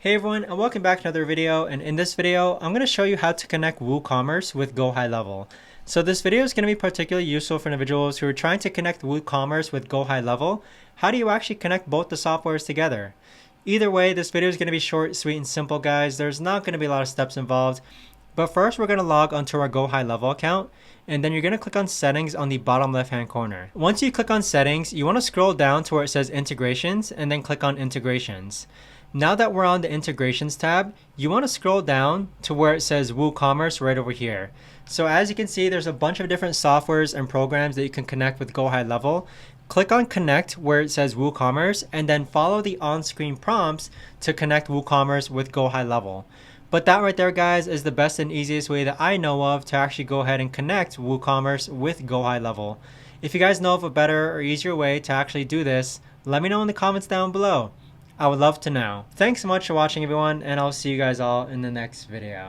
Hey everyone, and welcome back to another video. And in this video, I'm going to show you how to connect WooCommerce with GoHighLevel. So this video is going to be particularly useful for individuals who are trying to connect WooCommerce with GoHighLevel. How do you actually connect both the softwares together? Either way, this video is going to be short, sweet, and simple, guys. There's not going to be a lot of steps involved. But first, we're going to log onto our GoHighLevel account, and then you're going to click on Settings on the bottom left-hand corner. Once you click on Settings, you want to scroll down to where it says Integrations, and then click on Integrations. Now that we're on the Integrations tab, you want to scroll down to where it says WooCommerce right over here. So as you can see, there's a bunch of different softwares and programs that you can connect with GoHighLevel. Click on Connect where it says WooCommerce, and then follow the on-screen prompts to connect WooCommerce with GoHighLevel. But that right there, guys, is the best and easiest way that I know of to actually go ahead and connect WooCommerce with GoHighLevel. If you guys know of a better or easier way to actually do this, let me know in the comments down below. I would love to know. Thanks so much for watching, everyone, and I'll see you guys all in the next video.